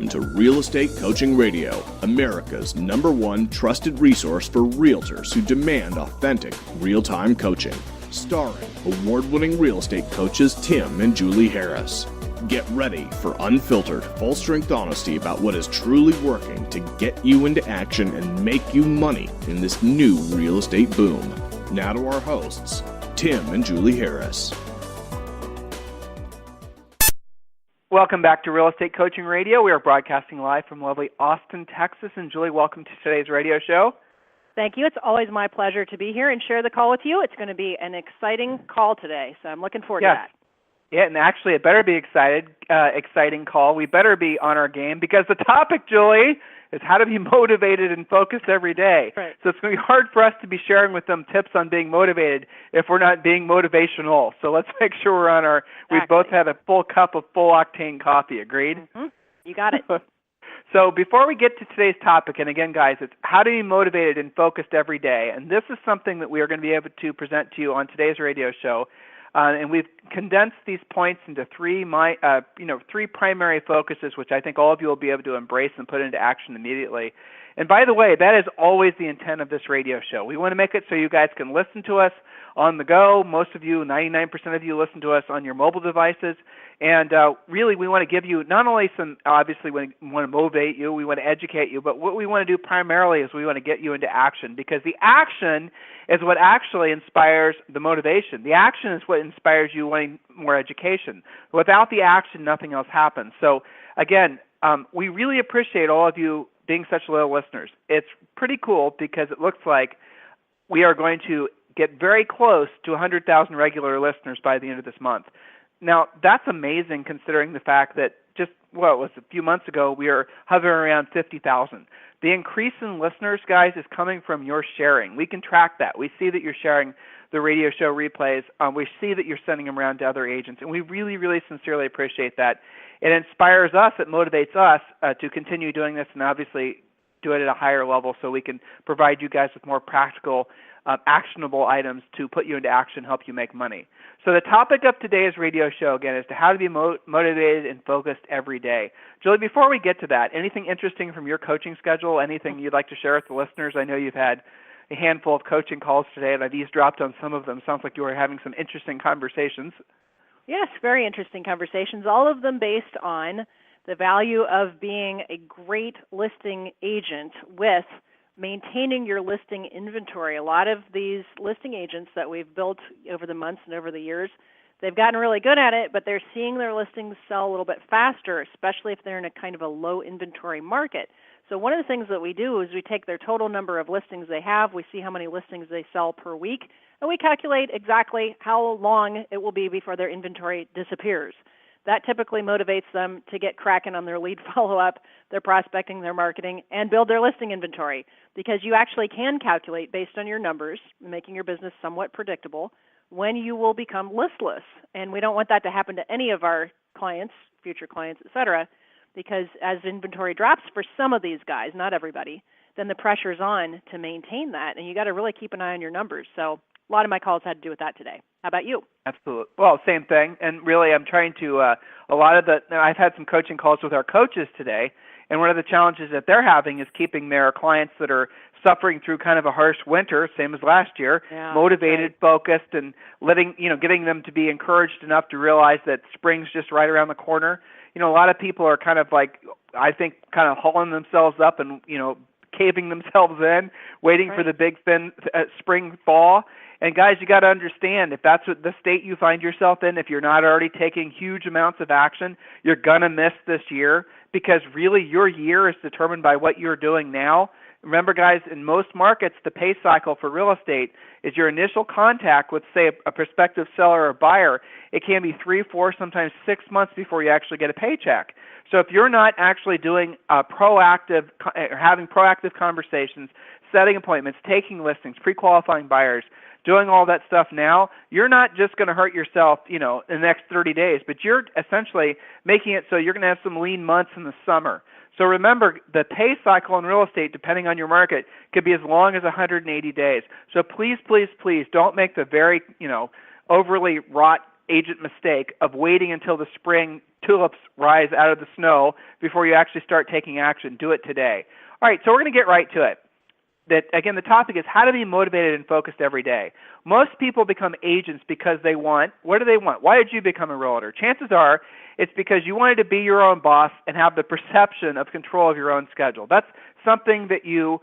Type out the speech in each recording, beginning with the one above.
Welcome to Real Estate Coaching Radio, America's #1 trusted resource for realtors who demand authentic, real-time coaching. Starring award-winning real estate coaches Tim and Julie Harris. Get ready for unfiltered, full-strength honesty about what is truly working to get you into action and make you money in this new real estate boom. Now to our hosts, Tim and Julie Harris. Welcome back to Real Estate Coaching Radio. We are broadcasting live from lovely Austin, Texas. And Julie, welcome to today's radio show. Thank you. It's always my pleasure to be here and share the call with you. It's going to be an exciting call today, so I'm looking forward to that. Yeah, and actually it better be exciting call. We better be on our game because the topic, Julie, is how to be motivated and focused every day. Right. So it's going to be hard for us to be sharing with them tips on being motivated if we're not being motivational. So let's make sure we're on our, Exactly. We've both had a full cup of full octane coffee. Agreed? Mm-hmm. You got it. So before we get to today's topic, and again, guys, it's how to be motivated and focused every day. And this is something that we are going to be able to present to you on today's radio show. And we've condensed these points into three primary focuses, which I think all of you will be able to embrace and put into action immediately. And by the way, that is always the intent of this radio show. We want to make it so you guys can listen to us on the go. Most of you, 99% of you, listen to us on your mobile devices. And really, we want to give you not only some, obviously, we want to motivate you, we want to educate you, but what we want to do primarily is we want to get you into action, because the action is what actually inspires the motivation. The action is what inspires you wanting more education. Without the action, nothing else happens. So, again, we really appreciate all of you being such loyal listeners. It's pretty cool because it looks like we are going to get very close to 100,000 regular listeners by the end of this month. Now, that's amazing considering the fact that just, well, it was a few months ago, we were hovering around 50,000. The increase in listeners, guys, is coming from your sharing. We can track that. We see that you're sharing the radio show replays. We see that you're sending them around to other agents, and we really, really sincerely appreciate that. It inspires us, it motivates us to continue doing this and obviously do it at a higher level so we can provide you guys with more practical, actionable items to put you into action, help you make money. So the topic of today's radio show, again, is to how to be motivated and focused every day. Julie, before we get to that, anything interesting from your coaching schedule, anything you'd like to share with the listeners? I know you've had a handful of coaching calls today, and I've eavesdropped on some of them. Sounds like you were having some interesting conversations. Yes, very interesting conversations, all of them based on the value of being a great listing agent with maintaining your listing inventory. A lot of these listing agents that we've built over the months and over the years, they've gotten really good at it, but they're seeing their listings sell a little bit faster, especially if they're in a kind of a low inventory market. So one of the things that we do is we take their total number of listings they have, we see how many listings they sell per week, and we calculate exactly how long it will be before their inventory disappears. That typically motivates them to get cracking on their lead follow-up, their prospecting, their marketing, and build their listing inventory, because you actually can calculate based on your numbers, making your business somewhat predictable, when you will become listless. And we don't want that to happen to any of our clients, future clients, et cetera, because as inventory drops for some of these guys, not everybody, then the pressure's on to maintain that, and you got to really keep an eye on your numbers. So a lot of my calls had to do with that today. How about you? Absolutely. Well, same thing. And really, I'm trying to, I've had some coaching calls with our coaches today, and one of the challenges that they're having is keeping their clients that are suffering through kind of a harsh winter, same as last year, motivated, right, focused, and getting them to be encouraged enough to realize that spring's just right around the corner. A lot of people are kind of like, I think, kind of hauling themselves up and, caving themselves in, waiting for the big spring thaw. And guys, you got to understand, if that's what the state you find yourself in, if you're not already taking huge amounts of action, you're going to miss this year, because really your year is determined by what you're doing now. Remember, guys, in most markets, the pay cycle for real estate is your initial contact with, say, a prospective seller or buyer. It can be 3, 4, sometimes 6 months before you actually get a paycheck. So if you're not actually doing having proactive conversations, setting appointments, taking listings, pre-qualifying buyers, doing all that stuff now, you're not just going to hurt yourself, in the next 30 days, but you're essentially making it so you're going to have some lean months in the summer. So remember, the pay cycle in real estate, depending on your market, could be as long as 180 days. So please, please, please don't make the very, overly wrought agent mistake of waiting until the spring tulips rise out of the snow before you actually start taking action. Do it today. All right, so we're going to get right to it. That again, the topic is how to be motivated and focused every day. Most people become agents because they want, what do they want? Why did you become a realtor? Chances are it's because you wanted to be your own boss and have the perception of control of your own schedule. That's something that you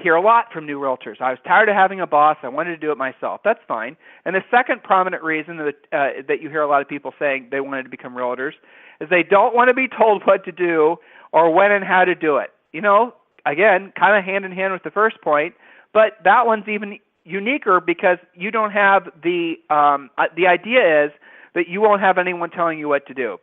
hear a lot from new realtors. I was tired of having a boss. I wanted to do it myself. That's fine. And the second prominent reason that you hear a lot of people saying they wanted to become realtors is they don't want to be told what to do or when and how to do it. You know, again, kind of hand in hand with the first point, but that one's even uniquer because you don't have the idea is that you won't have anyone telling you what to do.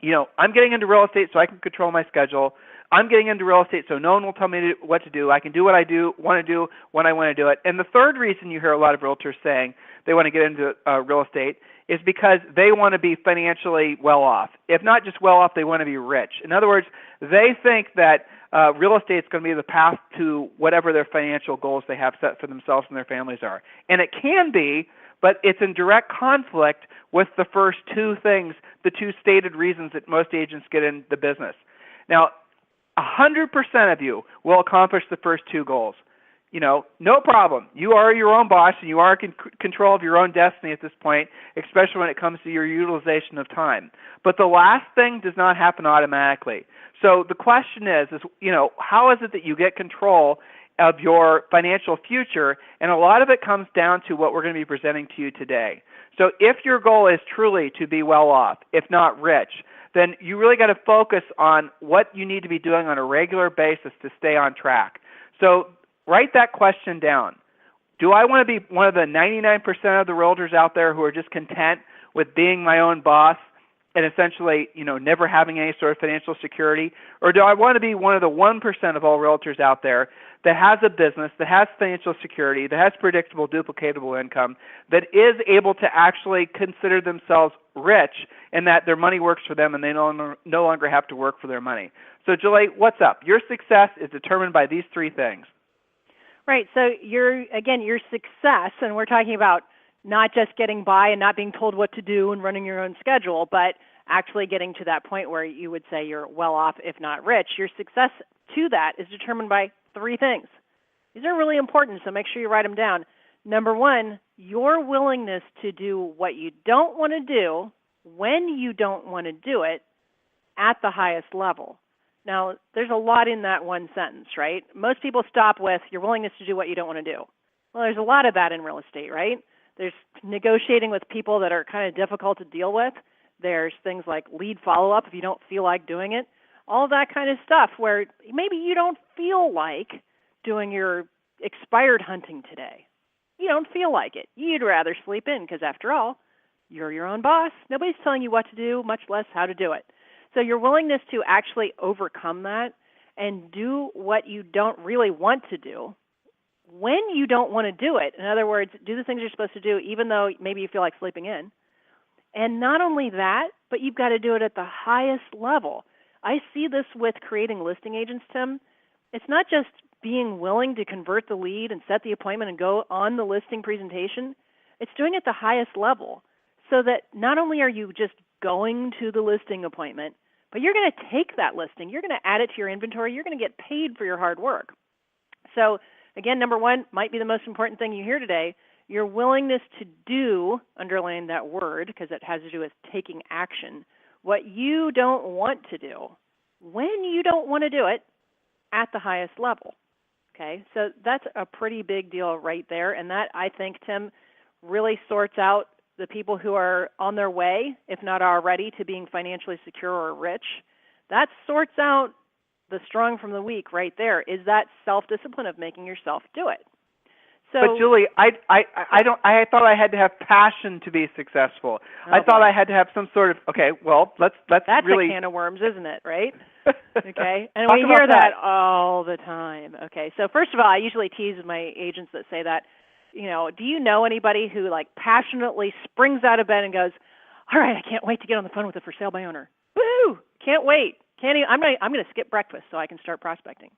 You know, I'm getting into real estate so I can control my schedule. I'm getting into real estate so no one will tell me what to do. I can do what I want to do when I want to do it. And the third reason you hear a lot of realtors saying they want to get into real estate is because they want to be financially well off. If not just well off, they want to be rich. In other words, they think that real estate is going to be the path to whatever their financial goals they have set for themselves and their families are. And it can be, but it's in direct conflict with the first two things, the two stated reasons that most agents get in the business. Now, 100% of you will accomplish the first two goals. You know, no problem. You are your own boss and you are in control of your own destiny at this point, especially when it comes to your utilization of time. But the last thing does not happen automatically. So the question is, you know, how is it that you get control of your financial future? And a lot of it comes down to what we're going to be presenting to you today. So if your goal is truly to be well off, if not rich, then you really got to focus on what you need to be doing on a regular basis to stay on track. So write that question down. Do I want to be one of the 99% of the realtors out there who are just content with being my own boss and essentially, you know, never having any sort of financial security? Or do I want to be one of the 1% of all realtors out there that has a business, that has financial security, that has predictable, duplicatable income, that is able to actually consider themselves rich and that their money works for them and they no longer have to work for their money? So, Julie, what's up? Your success is determined by these three things. Right. So your success, and we're talking about not just getting by and not being told what to do and running your own schedule, but actually getting to that point where you would say you're well off, if not rich. Your success to that is determined by three things. These are really important, so make sure you write them down. Number one, your willingness to do what you don't want to do when you don't want to do it at the highest level. Now, there's a lot in that one sentence, right? Most people stop with your willingness to do what you don't want to do. Well, there's a lot of that in real estate, right? There's negotiating with people that are kind of difficult to deal with. There's things like lead follow-up if you don't feel like doing it. All that kind of stuff where maybe you don't feel like doing your expired hunting today. You don't feel like it. You'd rather sleep in because, after all, you're your own boss. Nobody's telling you what to do, much less how to do it. So your willingness to actually overcome that and do what you don't really want to do when you don't want to do it. In other words, do the things you're supposed to do even though maybe you feel like sleeping in. And not only that, but you've got to do it at the highest level. I see this with creating listing agents, Tim. It's not just being willing to convert the lead and set the appointment and go on the listing presentation. It's doing it at the highest level so that not only are you just going to the listing appointment, but you're going to take that listing. You're going to add it to your inventory. You're going to get paid for your hard work. So, again, number one might be the most important thing you hear today, your willingness to do, underline that word because it has to do with taking action, what you don't want to do when you don't want to do it at the highest level. Okay, so that's a pretty big deal right there, and that, I think, Tim, really sorts out the people who are on their way, if not already, to being financially secure or rich. That sorts out the strong from the weak right there, is that self-discipline of making yourself do it. So, but Julie, I thought I had to have passion to be successful. I thought I had to have some sort of, okay, well, let's that's really... a can of worms, isn't it, right? Okay, and we hear that all the time. Okay, so first of all, I usually tease my agents that say that, you know, do you know anybody who like passionately springs out of bed and goes, all right, I can't wait to get on the phone with the for sale by owner. Woo! Can't wait. I'm going to skip breakfast so I can start prospecting.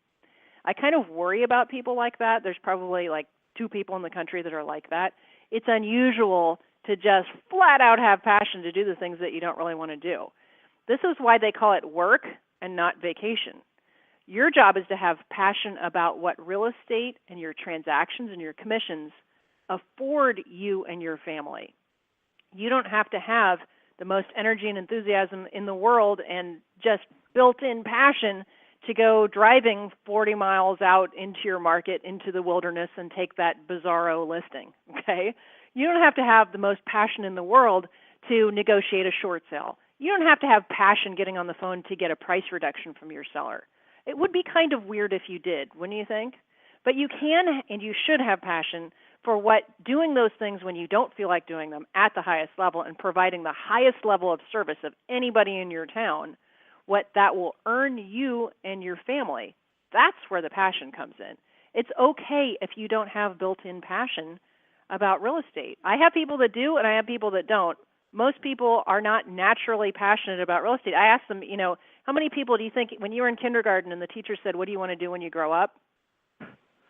I kind of worry about people like that. There's probably like 2 people in the country that are like that. It's unusual to just flat out have passion to do the things that you don't really want to do. This is why they call it work and not vacation. Your job is to have passion about what real estate and your transactions and your commissions afford you and your family. You don't have to have the most energy and enthusiasm in the world and just built-in passion to go driving 40 miles out into your market, into the wilderness, and take that bizarro listing, okay? You don't have to have the most passion in the world to negotiate a short sale. You don't have to have passion getting on the phone to get a price reduction from your seller. It would be kind of weird if you did, wouldn't you think? But you can and you should have passion for what doing those things when you don't feel like doing them at the highest level and providing the highest level of service of anybody in your town, what that will earn you and your family. That's where the passion comes in. It's okay if you don't have built-in passion about real estate. I have people that do and I have people that don't. Most people are not naturally passionate about real estate. I ask them, how many people do you think when you were in kindergarten and the teacher said, what do you want to do when you grow up?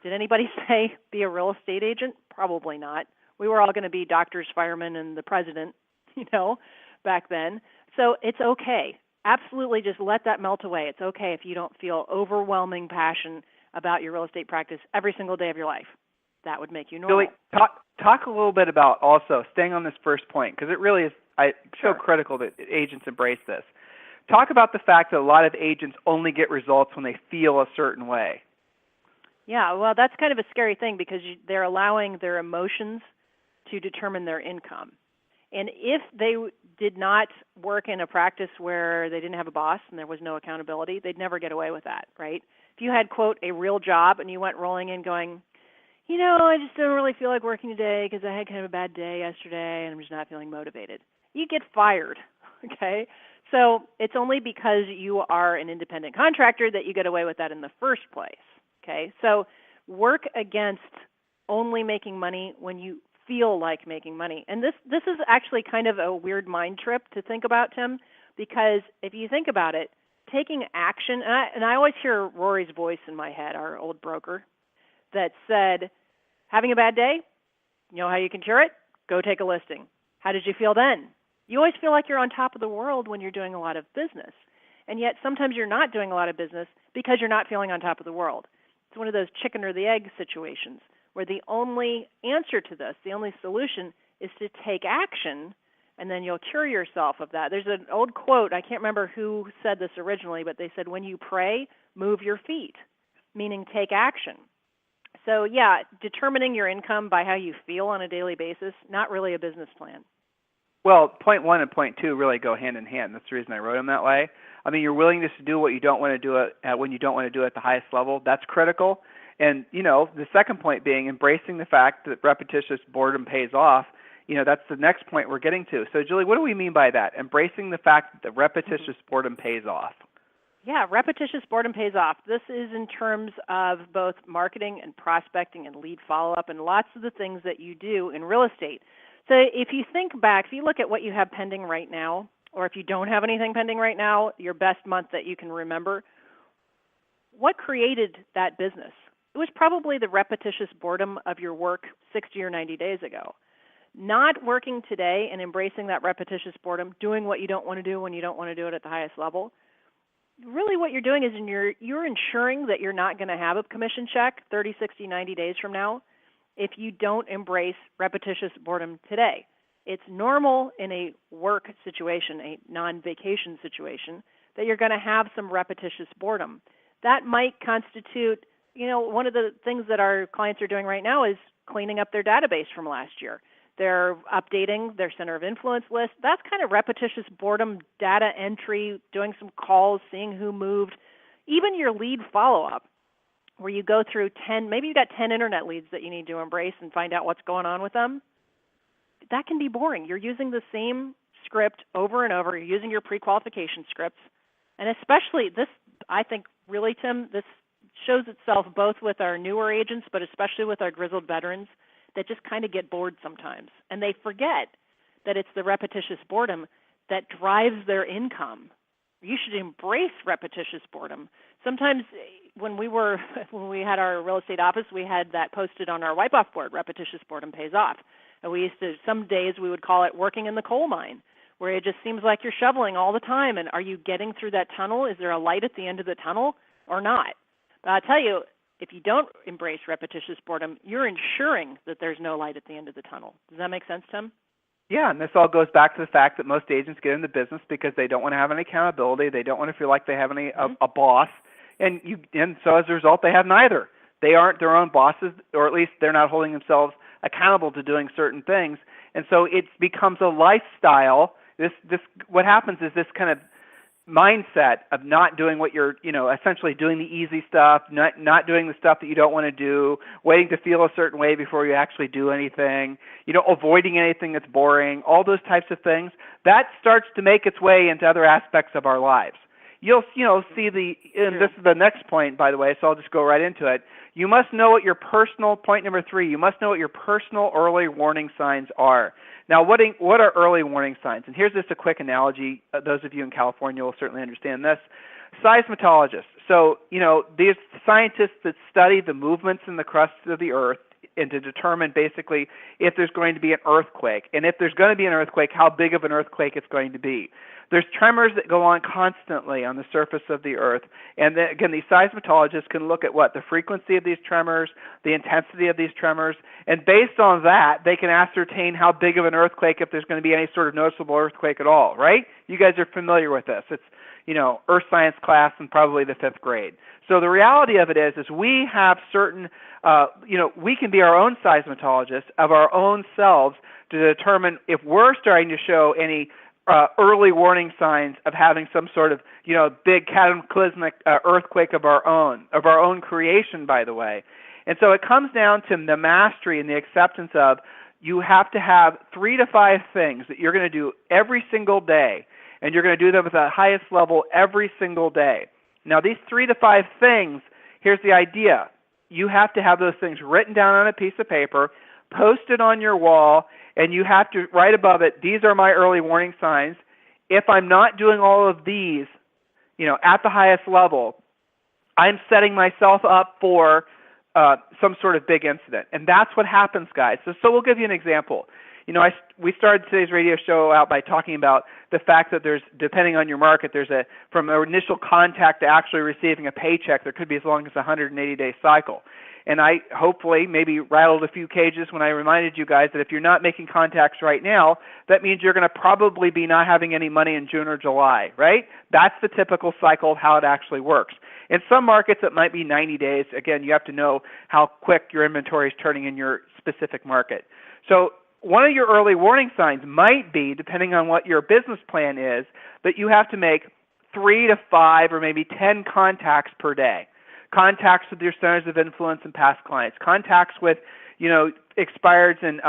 Did anybody say be a real estate agent? Probably not. We were all going to be doctors, firemen, and the president, back then. So it's okay. Absolutely just let that melt away. It's okay if you don't feel overwhelming passion about your real estate practice every single day of your life. That would make you normal. Julie, talk a little bit about also staying on this first point, because it really is so critical that agents embrace this. Talk about the fact that a lot of agents only get results when they feel a certain way. Yeah, well, that's kind of a scary thing because they're allowing their emotions to determine their income. And if they did not work in a practice where they didn't have a boss and there was no accountability, they'd never get away with that, right? If you had, quote, a real job and you went rolling in going, I just don't really feel like working today because I had kind of a bad day yesterday and I'm just not feeling motivated, you get fired, okay? So it's only because you are an independent contractor that you get away with that in the first place. Okay, so work against only making money when you feel like making money. And this is actually kind of a weird mind trip to think about, Tim, because if you think about it, taking action, and I always hear Rory's voice in my head, our old broker, that said, having a bad day, you know how you can cure it? Go take a listing. How did you feel then? You always feel like you're on top of the world when you're doing a lot of business. And yet sometimes you're not doing a lot of business because you're not feeling on top of the world. It's one of those chicken or the egg situations where the only answer to this, the only solution, is to take action, and then you'll cure yourself of that. There's an old quote, I can't remember who said this originally, but they said, when you pray, move your feet, meaning take action. So yeah, determining your income by how you feel on a daily basis, not really a business plan. Well, point one and point two really go hand in hand. That's the reason I wrote them that way. I mean, your willingness to do what you don't want to do when you don't want to do it at the highest level, that's critical. And, the second point being embracing the fact that repetitious boredom pays off. That's the next point we're getting to. So, Julie, what do we mean by that? Embracing the fact that the repetitious boredom pays off. Yeah, repetitious boredom pays off. This is in terms of both marketing and prospecting and lead follow-up and lots of the things that you do in real estate. So if you think back, if you look at what you have pending right now, or if you don't have anything pending right now, your best month that you can remember, what created that business? It was probably the repetitious boredom of your work 60 or 90 days ago. Not working today and embracing that repetitious boredom, doing what you don't want to do when you don't want to do it at the highest level, really what you're doing is you're ensuring that you're not going to have a commission check 30, 60, 90 days from now if you don't embrace repetitious boredom today. It's normal in a work situation, a non-vacation situation, that you're going to have some repetitious boredom. That might constitute, one of the things that our clients are doing right now is cleaning up their database from last year. They're updating their center of influence list. That's kind of repetitious boredom, data entry, doing some calls, seeing who moved. Even your lead follow-up, where you go through 10, maybe you got 10 internet leads that you need to embrace and find out what's going on with them. That can be boring. You're using the same script over and over. You're using your pre-qualification scripts. And especially this, I think, really, Tim, this shows itself both with our newer agents, but especially with our grizzled veterans that just kind of get bored sometimes. And they forget that it's the repetitious boredom that drives their income. You should embrace repetitious boredom. Sometimes when we had our real estate office, we had that posted on our wipe-off board, repetitious boredom pays off. And we used to, some days we would call it working in the coal mine, where it just seems like you're shoveling all the time. And are you getting through that tunnel? Is there a light at the end of the tunnel or not? But I'll tell you, if you don't embrace repetitious boredom, you're ensuring that there's no light at the end of the tunnel. Does that make sense, Tim? Yeah, and this all goes back to the fact that most agents get into business because they don't want to have any accountability. They don't want to feel like they have a boss, and so as a result, they have neither. They aren't their own bosses, or at least they're not holding themselves accountable to doing certain things, and so it becomes a lifestyle. What happens is this kind of mindset of not doing what you're, essentially doing the easy stuff, not doing the stuff that you don't want to do, waiting to feel a certain way before you actually do anything, avoiding anything that's boring, all those types of things, that starts to make its way into other aspects of our lives. You'll, see and this is the next point, by the way, so I'll just go right into it. You must know what your personal, point number 3, you must know what your personal early warning signs are. Now, what are early warning signs? And here's just a quick analogy. Those of you in California will certainly understand this. Seismologists. So, these scientists that study the movements in the crust of the earth and to determine basically if there's going to be an earthquake. And if there's going to be an earthquake, how big of an earthquake it's going to be. There's tremors that go on constantly on the surface of the earth. And then, again, these seismologists can look at the frequency of these tremors, the intensity of these tremors, and based on that, they can ascertain how big of an earthquake, if there's going to be any sort of noticeable earthquake at all, right? You guys are familiar with this. It's, earth science class in probably the 5th grade. So the reality of it is we have certain, we can be our own seismologists of our own selves to determine if we're starting to show any early warning signs of having some sort of, big cataclysmic earthquake of our own creation, by the way. And so it comes down to the mastery and the acceptance of you have to have 3 to 5 things that you're going to do every single day, and you're going to do them at the highest level every single day. Now, these 3 to 5 things, here's the idea. You have to have those things written down on a piece of paper, posted on your wall, and you have to write above it, these are my early warning signs. If I'm not doing all of these, at the highest level, I'm setting myself up for some sort of big incident. And that's what happens, guys. So we'll give you an example. We started today's radio show out by talking about the fact that there's, depending on your market, from an initial contact to actually receiving a paycheck, there could be as long as a 180-day cycle. And I hopefully maybe rattled a few cages when I reminded you guys that if you're not making contacts right now, that means you're going to probably be not having any money in June or July, right? That's the typical cycle of how it actually works. In some markets, it might be 90 days. Again, you have to know how quick your inventory is turning in your specific market. So one of your early warning signs might be, depending on what your business plan is, that you have to make 3 to 5 or maybe 10 contacts per day. Contacts with your centers of influence and past clients. Contacts with, expireds and,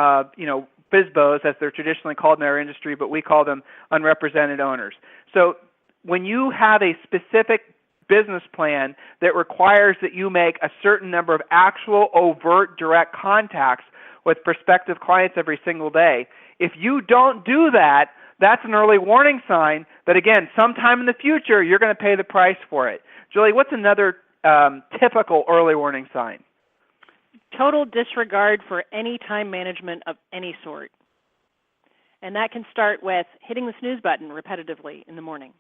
BISBOs, as they're traditionally called in our industry, but we call them unrepresented owners. So when you have a specific business plan that requires that you make a certain number of actual overt direct contacts with prospective clients every single day, if you don't do that, that's an early warning sign that, again, sometime in the future, you're going to pay the price for it. Julie, what's another typical early warning sign? Total disregard for any time management of any sort. And that can start with hitting the snooze button repetitively in the morning.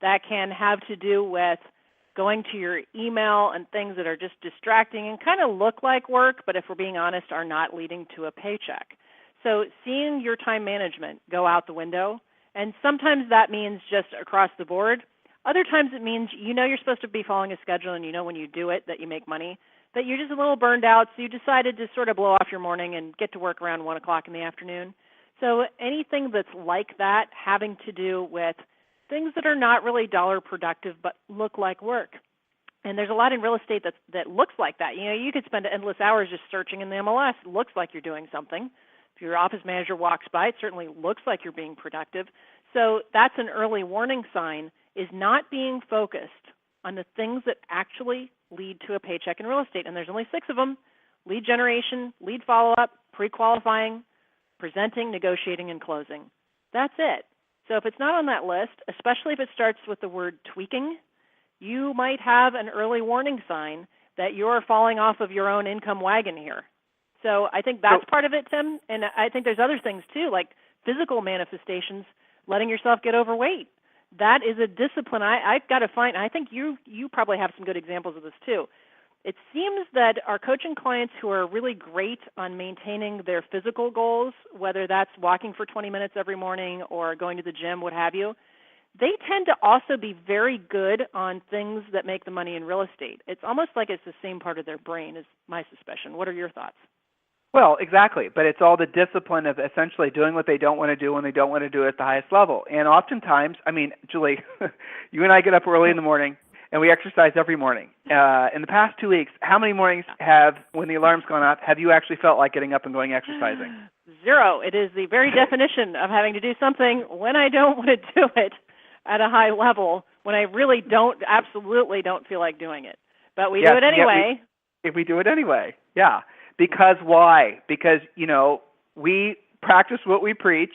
That can have to do with going to your email and things that are just distracting and kind of look like work, but if we're being honest, are not leading to a paycheck. So seeing your time management go out the window, and sometimes that means just across the board. Other times it means you're supposed to be following a schedule, and when you do it that you make money, that you're just a little burned out, so you decided to sort of blow off your morning and get to work around 1 o'clock in the afternoon. So anything that's like that, having to do with things that are not really dollar productive but look like work. And there's a lot in real estate that looks like that. You could spend endless hours just searching in the MLS. It looks like you're doing something. If your office manager walks by, it certainly looks like you're being productive. So that's an early warning sign, is not being focused on the things that actually lead to a paycheck in real estate. And there's only 6 of them: lead generation, lead follow-up, pre-qualifying, presenting, negotiating, and closing. That's it. So if it's not on that list, especially if it starts with the word tweaking, you might have an early warning sign that you're falling off of your own income wagon here. So I think that's part of it, Tim. And I think there's other things too, like physical manifestations letting yourself get overweight. That is a discipline. I've got to find, I think you probably have some good examples of this too. It seems that our coaching clients who are really great on maintaining their physical goals, whether that's walking for 20 minutes every morning or going to the gym, what have you, they tend to also be very good on things that make the money in real estate. It's almost like it's the same part of their brain, is my suspicion. What are your thoughts? Well, exactly. But it's all the discipline of essentially doing what they don't want to do when they don't want to do it at the highest level. And oftentimes, I mean, Julie, you and I get up early in the morning, and we exercise every morning. In the past 2 weeks, how many mornings when the alarm's gone off, have you actually felt like getting up and going exercising? Zero. It is the very definition of having to do something when I don't want to do it at a high level, when I really absolutely don't feel like doing it. But we do it anyway. We do it anyway, yeah. Because why? Because, we practice what we preach,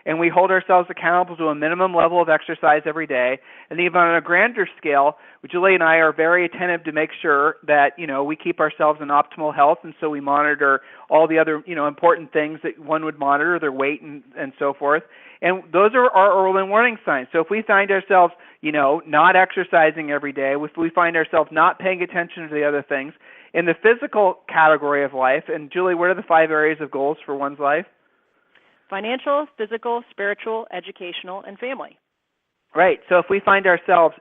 and we hold ourselves accountable to a minimum level of exercise every day. And even on a grander scale, Julie and I are very attentive to make sure that, we keep ourselves in optimal health. And so we monitor all the other, important things that one would monitor, their weight and so forth. And those are our early warning signs. So if we find ourselves, not exercising every day, if we find ourselves not paying attention to the other things, in the physical category of life, and Julie, what are the 5 areas of goals for one's life? Financial, physical, spiritual, educational, and family. Right. So if we find ourselves,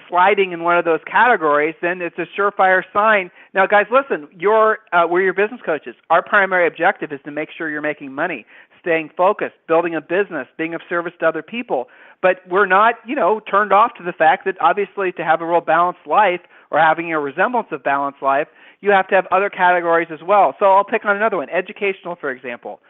sliding in one of those categories, then it's a surefire sign. Now, guys, listen, we're your business coaches. Our primary objective is to make sure you're making money, staying focused, building a business, being of service to other people. But we're not, turned off to the fact that obviously to have a real balanced life or having a resemblance of balanced life, you have to have other categories as well. So I'll pick on another one, educational, for example.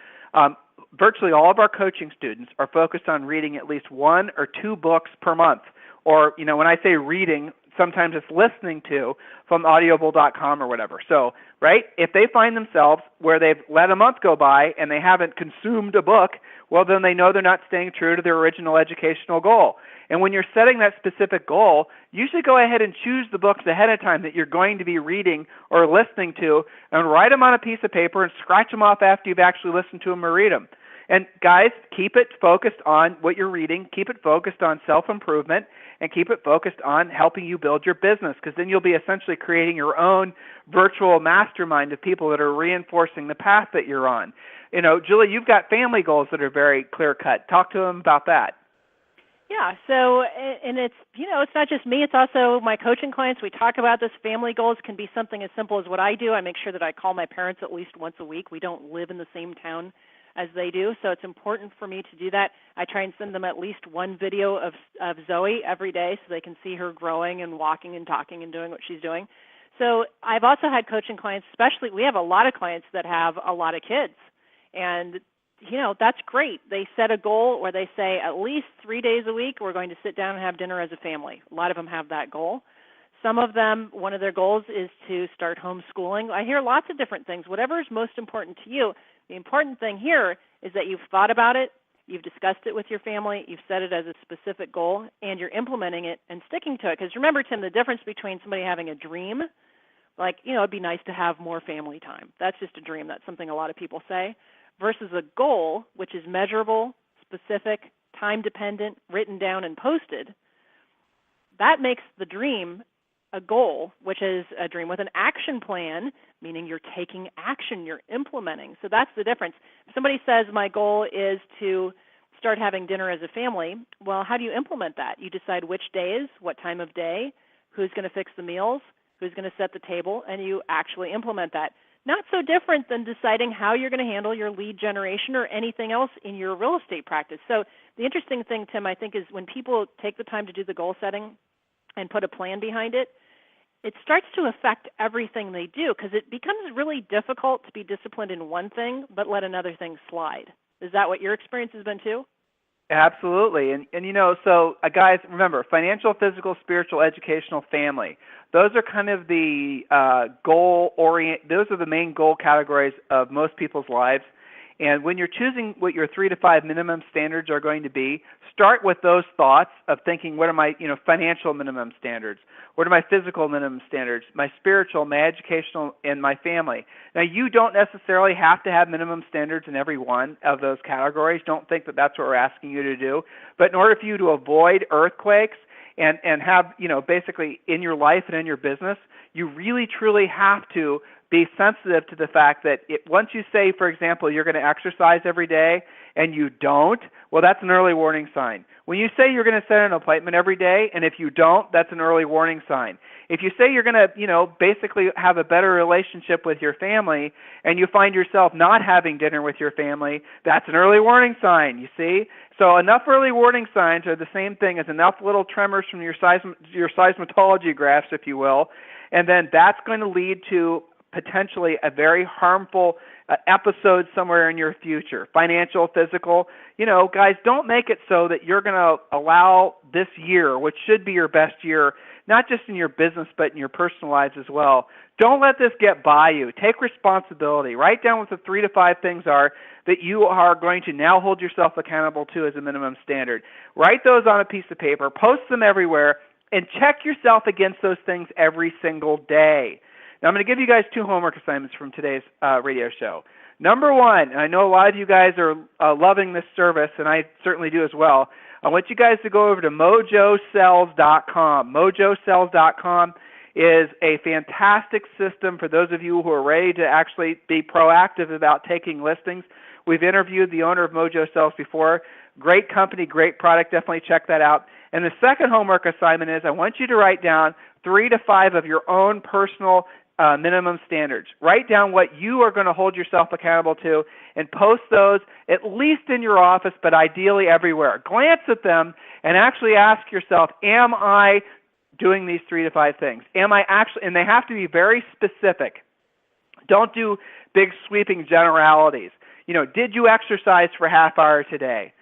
Virtually all of our coaching students are focused on reading at least 1 or 2 books per month. Or, when I say reading, sometimes it's listening to from audible.com or whatever. So, right, if they find themselves where they've let a month go by and they haven't consumed a book, well, then they know they're not staying true to their original educational goal. And when you're setting that specific goal, you should go ahead and choose the books ahead of time that you're going to be reading or listening to and write them on a piece of paper and scratch them off after you've actually listened to them or read them. And guys, keep it focused on what you're reading, keep it focused on self-improvement, and keep it focused on helping you build your business, because then you'll be essentially creating your own virtual mastermind of people that are reinforcing the path that you're on. Julie, you've got family goals that are very clear-cut. Talk to them about that. Yeah, so, and it's, it's not just me, it's also my coaching clients. We talk about this. Family goals can be something as simple as what I do. I make sure that I call my parents at least once a week. We don't live in the same town as they do, so it's important for me to do that. I try and send them at least one video of Zoe every day so they can see her growing and walking and talking and doing what she's doing. So I've also had coaching clients, especially, we have a lot of clients that have a lot of kids, and that's great. They set a goal where they say at least 3 days a week we're going to sit down and have dinner as a family. A lot of them have that goal. Some of them, one of their goals is to start homeschooling. I hear lots of different things. Whatever is most important to you, the important thing here is that you've thought about it, you've discussed it with your family, you've set it as a specific goal, and you're implementing it and sticking to it. Because remember, Tim, the difference between somebody having a dream, like, it'd be nice to have more family time. That's just a dream. That's something a lot of people say. Versus a goal, which is measurable, specific, time-dependent, written down and posted. That makes the dream a goal, which is a dream with an action plan, meaning you're taking action, you're implementing. So that's the difference. If somebody says my goal is to start having dinner as a family, well, how do you implement that? You decide which days, what time of day, who's going to fix the meals, who's going to set the table, and you actually implement that. Not so different than deciding how you're going to handle your lead generation or anything else in your real estate practice. So the interesting thing, Tim, I think, is when people take the time to do the goal setting and put a plan behind it, it starts to affect everything they do, because it becomes really difficult to be disciplined in one thing but let another thing slide. Is that what your experience has been too? Absolutely. And so guys, remember, financial, physical, spiritual, educational, family. Those are kind of the those are the main goal categories of most people's lives. And when you're choosing what your 3 to 5 minimum standards are going to be, start with those thoughts of thinking, what are my financial minimum standards? What are my physical minimum standards? My spiritual, my educational, and my family. Now, you don't necessarily have to have minimum standards in every one of those categories. Don't think that that's what we're asking you to do. But in order for you to avoid earthquakes and have, basically in your life and in your business, you really, truly have to be sensitive to the fact that once you say, for example, you're going to exercise every day and you don't, well, that's an early warning sign. When you say you're going to set an appointment every day, and if you don't, that's an early warning sign. If you say you're going to, basically have a better relationship with your family, and you find yourself not having dinner with your family, that's an early warning sign, you see? So enough early warning signs are the same thing as enough little tremors from your seismology graphs, if you will, and then that's going to lead to potentially a very harmful episode somewhere in your future, financial, physical. Guys, don't make it so that you're going to allow this year, which should be your best year, not just in your business but in your personal lives as well. Don't let this get by you. Take responsibility. Write down what the 3 to 5 things are that you are going to now hold yourself accountable to as a minimum standard. Write those on a piece of paper, post them everywhere, and check yourself against those things every single day. Now, I'm going to give you guys 2 homework assignments from today's radio show. Number 1, and I know a lot of you guys are loving this service, and I certainly do as well. I want you guys to go over to mojosells.com. Mojosells.com is a fantastic system for those of you who are ready to actually be proactive about taking listings. We've interviewed the owner of Mojo Sells before. Great company, great product. Definitely check that out. And the second homework assignment is I want you to write down 3 to 5 of your own personal minimum standards. Write down what you are going to hold yourself accountable to and post those at least in your office, but ideally everywhere. Glance at them and actually ask yourself, am I doing these 3 to 5 things? Am I actually, and they have to be very specific. Don't do big sweeping generalities. Did you exercise for a half hour today?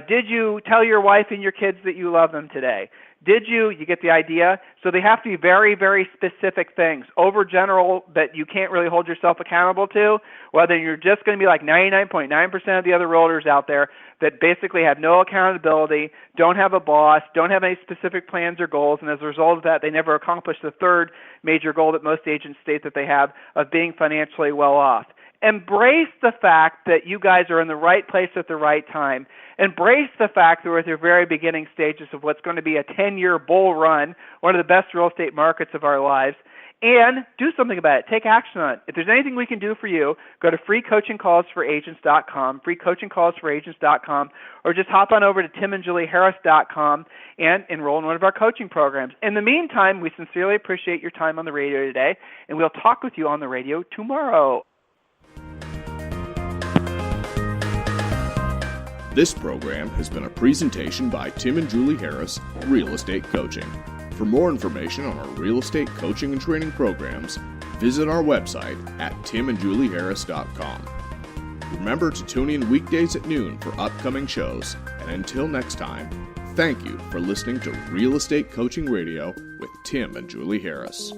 Did you tell your wife and your kids that you love them today? You get the idea? So they have to be very, very specific things. Overgeneral that you can't really hold yourself accountable to, whether you're just going to be like 99.9% of the other realtors out there that basically have no accountability, don't have a boss, don't have any specific plans or goals, and as a result of that, they never accomplish the third major goal that most agents state that they have of being financially well off. Embrace the fact that you guys are in the right place at the right time. Embrace the fact that we're at the very beginning stages of what's going to be a 10-year bull run, one of the best real estate markets of our lives, and do something about it. Take action on it. If there's anything we can do for you, go to freecoachingcallsforagents.com, freecoachingcallsforagents.com, or just hop on over to timandjulieharris.com and enroll in one of our coaching programs. In the meantime, we sincerely appreciate your time on the radio today, and we'll talk with you on the radio tomorrow. This program has been a presentation by Tim and Julie Harris, Real Estate Coaching. For more information on our real estate coaching and training programs, visit our website at timandjulieharris.com. Remember to tune in weekdays at noon for upcoming shows, and until next time, thank you for listening to Real Estate Coaching Radio with Tim and Julie Harris.